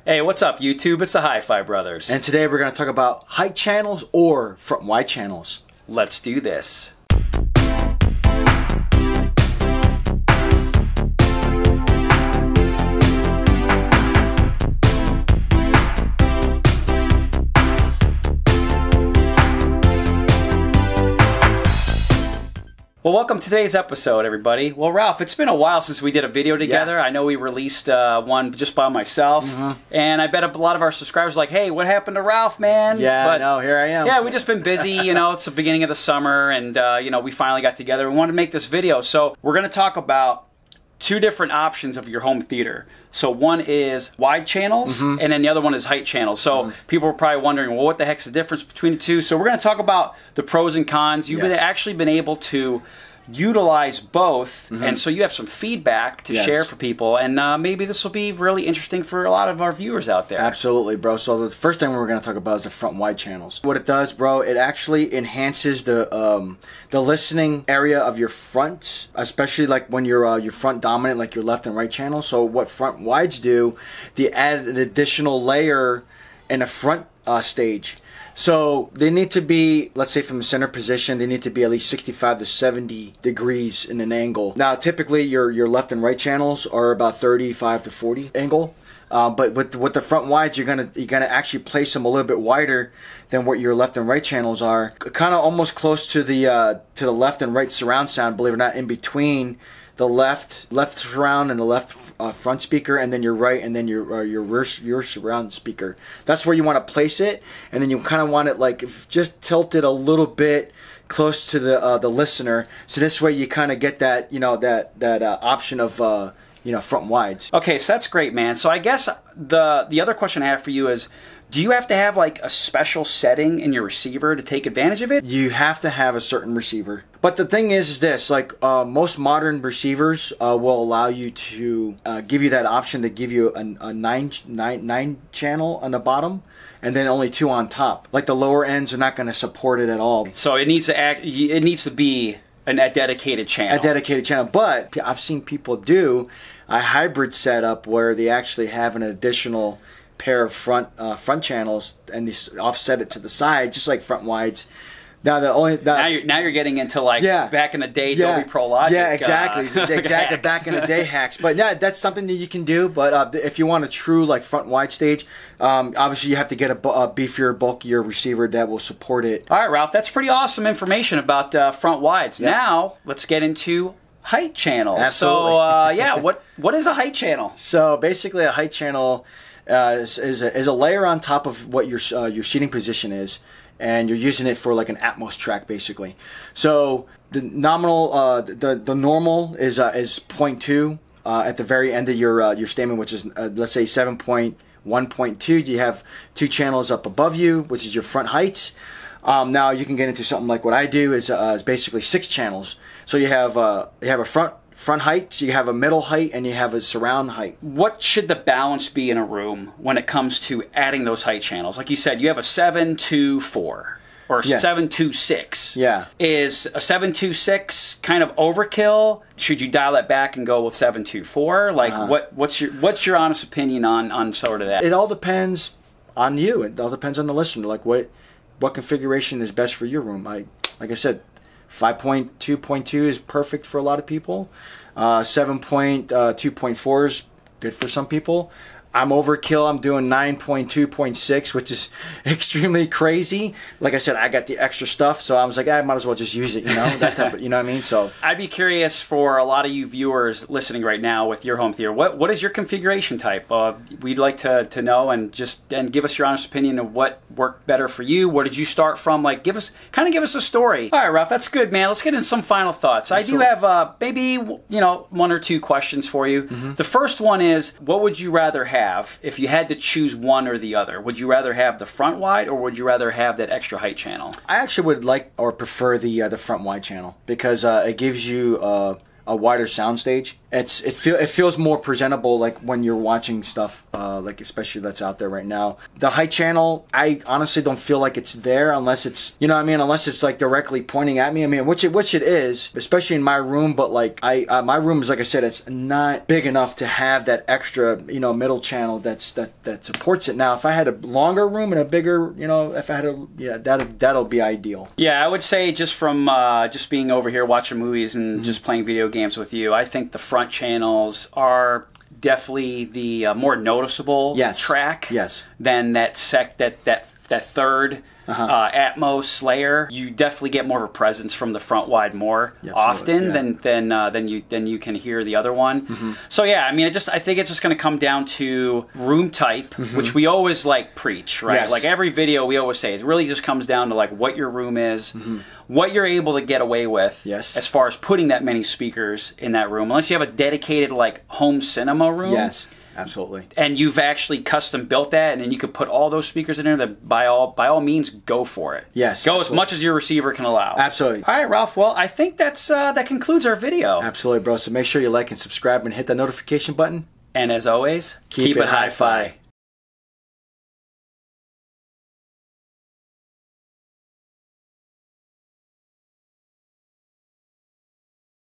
Hey, what's up, YouTube? It's the HiFi Brothers. And today we're going to talk about height channels or front wide channels. Let's do this. Well, welcome to today's episode, everybody. Well, Ralph, it's been a while since we did a video together. Yeah. I know we released one just by myself, and I bet a lot of our subscribers are like, hey, what happened to Ralph, man? Yeah, but no, here I am. Yeah, we've just been busy, you know, it's the beginning of the summer, and, you know, we finally got together. We wanted to make this video, so we're going to talk about two different options of your home theater. So one is wide channels, and then the other one is height channels. So people are probably wondering, well, what the heck's the difference between the two? So we're going to talk about the pros and cons. You've actually been able to utilize both, and so you have some feedback to share for people, and maybe this will be really interesting for a lot of our viewers out there. Absolutely, bro. So the first thing we're going to talk about is the front wide channels. What it does, bro, it actually enhances the listening area of your front, especially like when you're front dominant, like your left and right channel. So what front wides do, they add an additional layer in a front stage. So they need to be, let's say from the center position, they need to be at least 65 to 70 degrees in an angle. Now typically your left and right channels are about 35 to 40 angle. But with the front wides, you're gonna actually place them a little bit wider than what your left and right channels are. Kind of almost close to the left and right surround sound, believe it or not, in between the left surround and the left front speaker, and then your right, and then your surround speaker. That's where you want to place it, and then you kind of want it like just tilted a little bit close to the listener. So this way you kind of get that that option of front wides. Okay, so that's great, man. So I guess the other question I have for you is, do you have to have like a special setting in your receiver to take advantage of it? You have to have a certain receiver. But the thing is this, like most modern receivers will allow you to give you that option to give you a nine channel on the bottom, and then only 2 on top. Like the lower ends are not going to support it at all. So it needs to be a dedicated channel. A dedicated channel. But I've seen people do a hybrid setup where they actually have an additional pair of front channels, and they offset it to the side, just like front wides. Now now you're getting into like back in the day Dolby Pro Logic. Yeah, exactly, exactly. Back in the day hacks. But yeah, that's something that you can do. But if you want a true like front wide stage, obviously you have to get a beefier, bulkier receiver that will support it. All right, Ralph, that's pretty awesome information about front wides. Yep. Now let's get into height channels. Absolutely. So yeah, what is a height channel? So basically, a height channel is a layer on top of what your seating position is, and you're using it for like an Atmos track basically. So the nominal, the normal is 0.2 at the very end of your statement, which is let's say 7.1.2. You have 2 channels up above you, which is your front heights. Now you can get into something like what I do is basically 6 channels. So you have a front height, so you have a middle height, and you have a surround height. What should the balance be in a room when it comes to adding those height channels? Like you said, you have a 7-2-4 or 7-2-6. Yeah. Is a 7-2-6 kind of overkill? Should you dial that back and go with 7-2-4? Like what's your honest opinion on sort of that? It all depends on you. It all depends on the listener. Like what configuration is best for your room. Like I said, 5.2.2 is perfect for a lot of people. 7.2.4 is good for some people. I'm overkill. I'm doing 9.2.6, which is extremely crazy. Like I said, I got the extra stuff, so I was like, I might as well just use it, that type of, you know what I mean? So I'd be curious for a lot of you viewers listening right now with your home theater, what is your configuration type? We'd like to know, and give us your honest opinion of what worked better for you. Where did you start from? Like, give us a story. All right, Ralph, that's good, man. Let's get into some final thoughts. Absolutely. I do have maybe 1 or 2 questions for you. The first one is, what would you rather have if you had to choose one or the other? Would you rather have the front wide, or would you rather have that extra height channel? I actually would like or prefer the front wide channel, because it gives you a wider sound stage, it feels more presentable, like when you're watching stuff, like especially that's out there right now. The high channel, I honestly don't feel like it's there unless it's, you know what I mean, unless it's like directly pointing at me. I mean, which it is, especially in my room. But like my room is, like I said, it's not big enough to have that extra, you know, middle channel that supports it. Now, if I had a longer room and a bigger, you know, if I had a, yeah, that'll be ideal. Yeah, I would say just from just being over here watching movies and just playing video games with you, I think the front channels are definitely the more noticeable track than that third Atmos layer. You definitely get more of a presence from the front wide more often than you can hear the other one. So yeah, I mean, I think it's just going to come down to room type, which we always like preach, right? Like every video we always say, it really just comes down to like what your room is, what you're able to get away with as far as putting that many speakers in that room, unless you have a dedicated like home cinema room. Absolutely. And you've actually custom built that, and then you could put all those speakers in there. That by all means, go for it. Go absolutely. As much as your receiver can allow. Absolutely. All right, Ralph. Well, I think that concludes our video. Absolutely, bro. So make sure you like and subscribe and hit that notification button. And as always, keep it hi-fi.